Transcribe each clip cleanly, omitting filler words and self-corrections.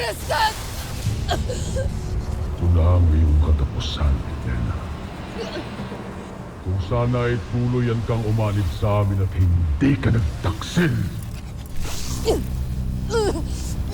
Restat! Ito na ang iyong katapusan, Elena. Kung sana ay tuluyan kang umanib sa amin at hindi ka nagtaksil.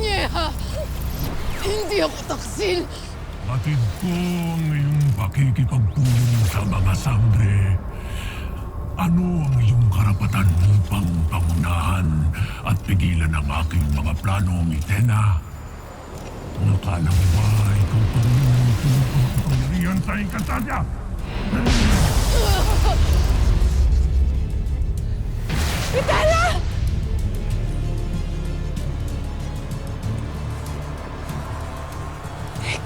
Nyeha! Hindi ako taksil! Batid ko ang iyong pakikipagpulong sa mga sangre. Ano ang iyong karapatan upang pangunahan at pigilan ang aking mga plano, Mitena? Nakala mo ba ikaw pa rin ang pinapakapangyarihan sa Encantadia? Mitena!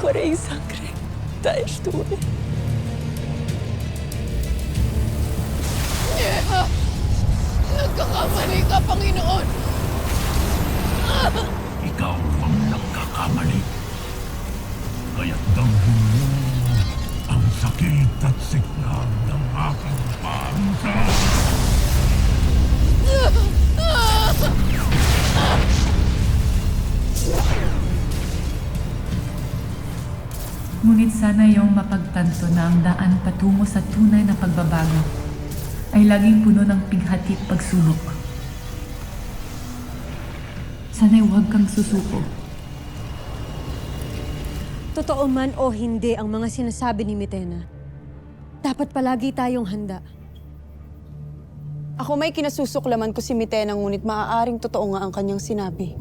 Corei sangre. Dahil tuwi. Nyeha! Nagkakamali ka, Panginoon! Ikaw ang nagkakamali. Kaya't damhin mo ang sakit at siklam ng aking parusa. Ngunit sana iyong mapagtanto na ang daan patungo sa tunay na pagbabago ay laging puno ng pighati at pagsulok. Sana'y huwag kang susuko. Totoo man o hindi ang mga sinasabi ni Mitena, dapat palagi tayong handa. Ako may kinasusuklaman ko si Mitena, ngunit maaaring totoo nga ang kanyang sinabi.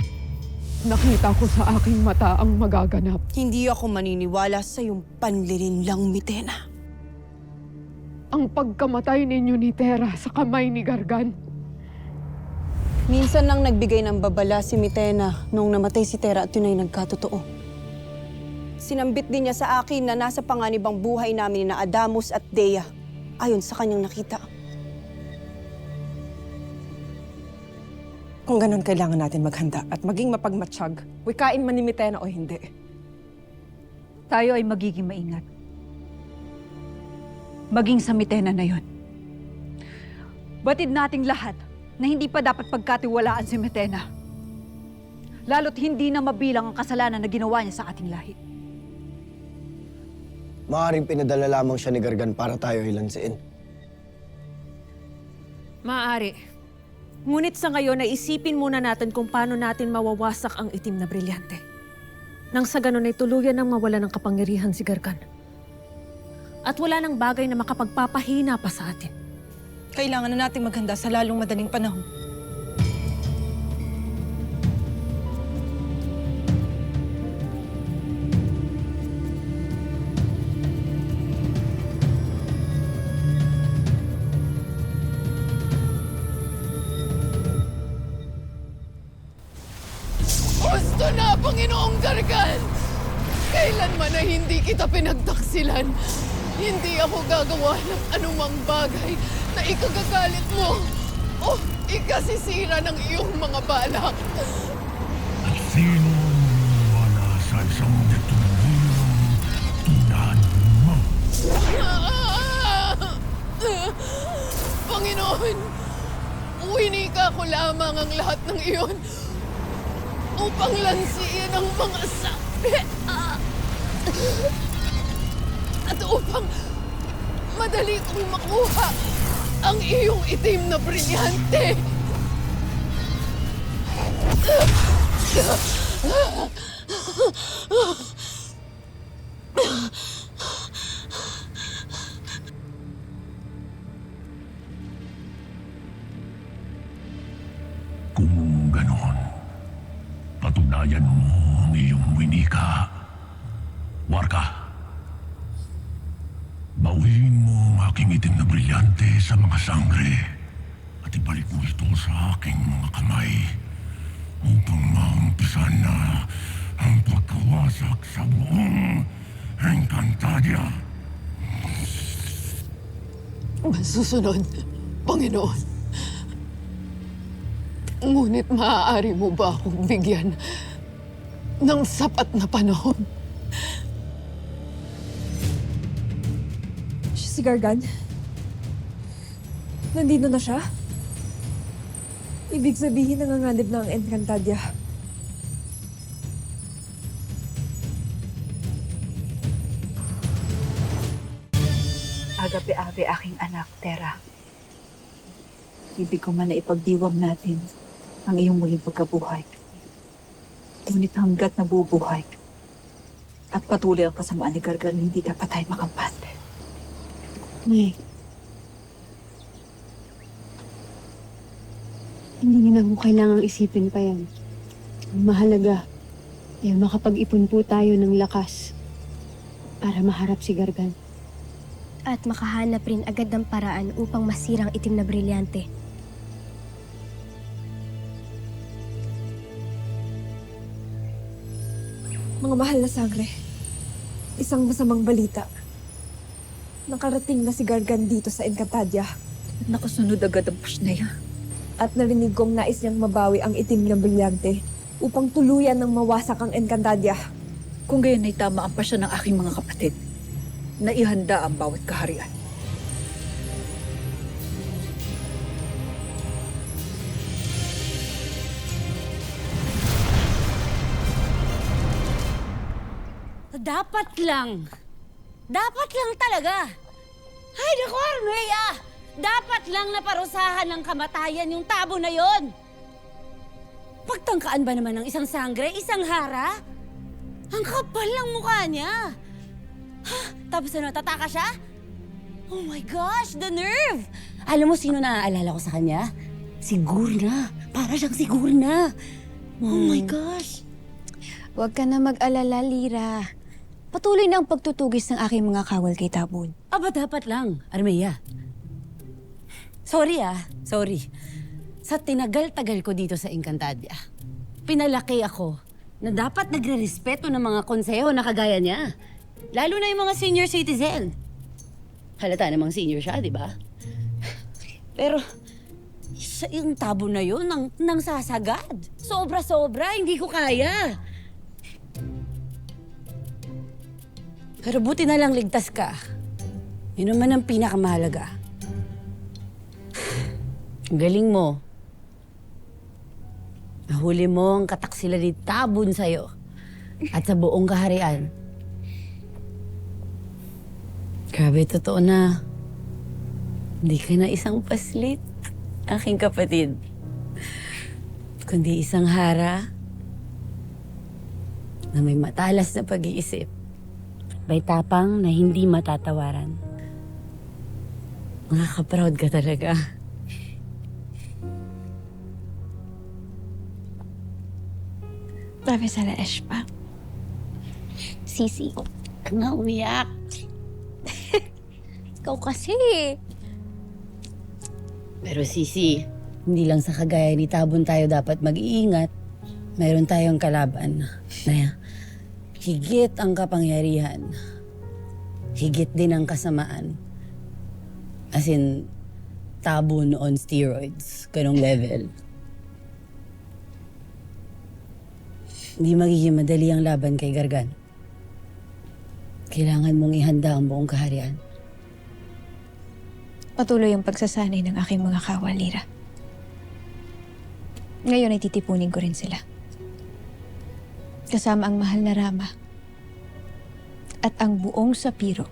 Nakita ko sa aking mata ang magaganap. Hindi ako maniniwala sa iyong panlilinlang, Mitena. Ang pagkamatay ninyo ni Tera sa kamay ni Gargan. Minsan nang nagbigay ng babala si Mitena nung namatay si Tera at yun ay nagkatotoo. Sinambit din niya sa akin na nasa panganib ang buhay namin na Adamus at Dea, ayon sa kanyang nakita. Kung ganun, kailangan natin maghanda at maging mapagmatsyag. Wikain man ni Mitena o hindi. Tayo ay magiging maingat. Maging sa Mitena na yon. Batid nating lahat na hindi pa dapat pagkatiwalaan si Mitena. Lalo't hindi na mabilang ang kasalanan na ginawa niya sa ating lahi. Maaaring pinadala lamang siya ni Gargan para tayo hilansiin. Maaari. Ngunit sa ngayon, naisipin muna natin kung paano natin mawawasak ang itim na brilyante. Nang sa ganun ay tuluyan ng mawala ng kapangyarihan si Gargan. At wala nang bagay na makapagpapahina pa sa atin. Kailangan na natin maghanda sa lalong madaling panahon. Gusto na, Panginoong Gargan! Kailanman na hindi kita pinagtaksilan, hindi ako gagawa ng anumang bagay na ikagagalit mo o ikasisira ng iyong mga balak. At sino ang wala sa isang detumbulong tulad mo? Panginoon, winika ko lamang ang lahat ng iyon upang lansiin ang mga sabi. At upang madali kong makuha ang iyong itim na brilyante. Kung ganon, patunayan mo ang iyong winika. Warka, bawiin mo ang aking itim na brilyante sa mga sangre at ibalik mo ito sa aking mga kamay upang maumpisan na ang pagkawasak sa buong Encantadia. Masusunod, Panginoon. Ngunit maaari mo ba akong bigyan ng sapat na panahon? Si Gargan? Nandito na siya? Ibig sabihin nanganganib na ang Encantadia. agape-abe aking anak, Tera. Ibig ko man na ipagdiwang natin ang iyong muling pagkabuhay. Ngunit hanggat nabubuhay at patuloy ang kasamaan ni Gargan, hindi dapat tayo makampante. Nay. Hindi niyo na po kailangang isipin pa yan. Ang mahalaga ay makapag-ipon po tayo ng lakas para maharap si Gargan. At makahanap rin agad ng paraan upang masirang itim na brilyante. Mga mahal na sangre, isang masamang balita. Nakarating na si Gargan dito sa Encantadia. At nakasunod agad ang Pasnaya. At narinig kong nais niyang mabawi ang itim na brilyante upang tuluyan ng mawasak ang Encantadia. Kung gayon ay tama ang pasya ng aking mga kapatid na ihanda ang bawat kaharian. Dapat lang talaga. Ay, naku, Armea! Dapat lang naparusahan ng kamatayan yung tabo na yon. Pagtangkaan ba naman ng isang sangre, isang hara? Ang kapal ng mukha niya. Ha? Tapos na natataka siya? Oh my gosh, the nerve! Alam mo sino naaalala ko sa kanya? Si Gurna. Para siyang si Gurna. Oh my gosh. Huwag ka na mag-alala, Lira. Patuloy na ang pagtutugis ng aking mga kawal kay Tabon. Aba, dapat lang, Armea. Sorry. Sa tinagal-tagal ko dito sa Encantadia, pinalaki ako na dapat nagre-respeto ng mga konseho na kagaya niya. Lalo na yung mga senior citizen. Halata namang senior siya, di ba? Pero, yung tabo na yun, nang sasagad. Sobra-sobra, hindi ko kaya. Pero buti na lang ligtas ka. Yun naman ang pinakamahalaga. Ang galing mo. Nahuli mo ang kataksilan ni Tabon sa'yo at sa buong kaharian. Grabe, totoo na. Hindi ka na isang paslit, aking kapatid. Kundi isang hara na may matalas na pag-iisip. May tapang na hindi matatawaran. Nakaka-proud ka talaga. Professor Eshpa. Sisi. Kang nga umiyak. Ikaw kasi. Pero Sisi, hindi lang sa kagaya ni Tabon tayo dapat mag-iingat. Mayroon tayong kalaban na higit ang kapangyarihan. Higit din ang kasamaan. As in, Tabon on steroids. Ganong level. Hindi magiging madali ang laban kay Gargan. Kailangan mong ihanda ang buong kaharian. Patuloy ang pagsasanay ng aking mga kawal, Lira. Ngayon ay titipunin ko rin sila. Kasama ang mahal na Rama at ang buong Sapiro.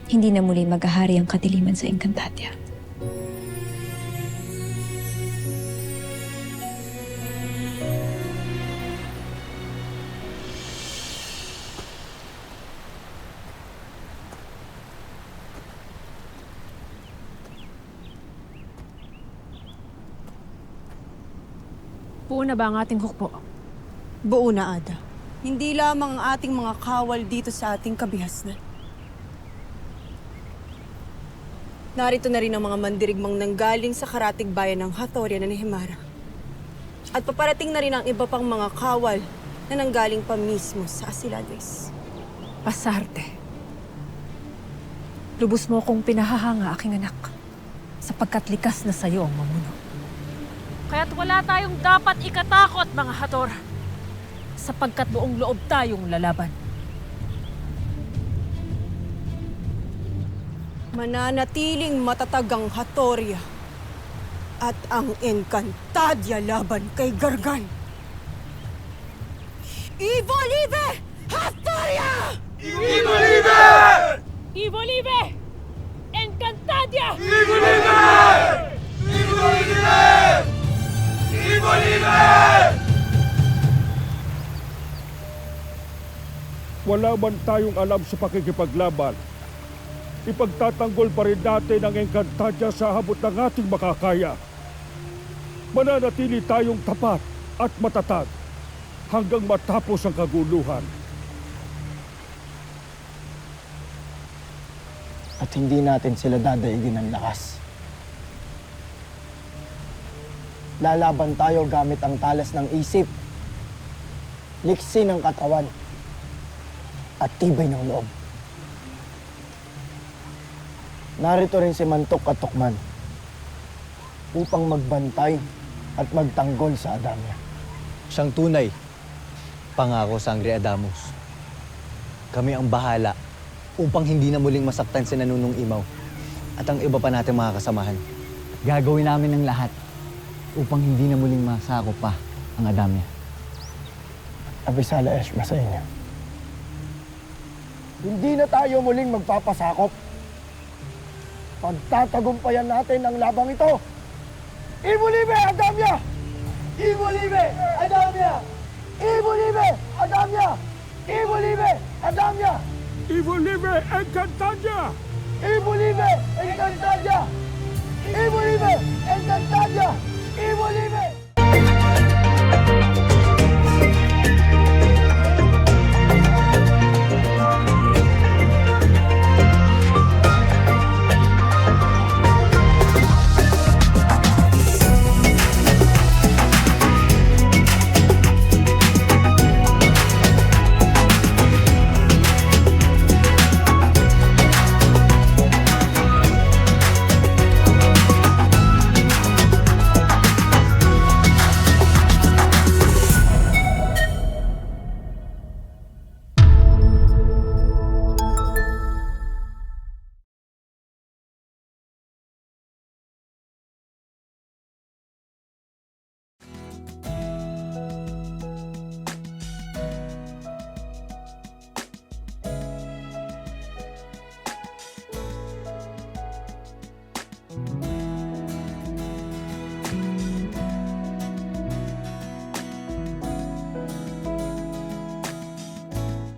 Hindi na muli maghahari ang kadiliman sa Encantadia. Buo na ba ang ating hukbo? Buo na, Ada. Hindi lamang ang ating mga kawal dito sa ating kabihasnan. Narito na rin ang mga mandirigmang nanggaling sa karatig bayan ng Hatoria na Nehemara. At paparating na rin ang iba pang mga kawal na nanggaling pa mismo sa Asilades. Pasarte. Lubos mo kong pinahahanga, aking anak, sapagkat likas na sa'yo ang mamuno. Kaya't wala tayong dapat ikatakot, mga Hator, sapagkat buong loob tayong lalaban. Mananatiling matatag ang Hatoria at ang Encantadia laban kay Gargan. Ivo Libe! Hatoria! Viva Libre! Ivo Live! Encantadia! Wala man tayong alam sa pakikipaglaban. Ipagtatanggol pa rin natin ang Encantadia sa habot ng ating makakaya. Mananatili tayong tapat at matatag hanggang matapos ang kaguluhan. At hindi natin sila dadaigin ng lakas. Lalaban tayo gamit ang talas ng isip, liksi ng katawan, at tibay ng loob. Narito rin si Mantok at Tukman upang magbantay at magtanggol sa Adamya. Siyang tunay, pangako Sangre Adamus. Kami ang bahala upang hindi na muling masaktan si Nanunong Imaw at ang iba pa nating mga kasamahan. Gagawin namin ang lahat upang hindi na muling masakop pa ang Adamya. Abisala Eshma sa inyo. Hindi na tayo muling magpapasakop. Pagtatagumpayan natin ang labang ito. Ivo Live, Adamya! Ivo Live, Adamya! Ivo Live, Adamya! Ivo Live, Adamya! Ivo Live, Encantadia! Ivo Live, Encantadia! Ivo Live, Encantadia! Ivo Live!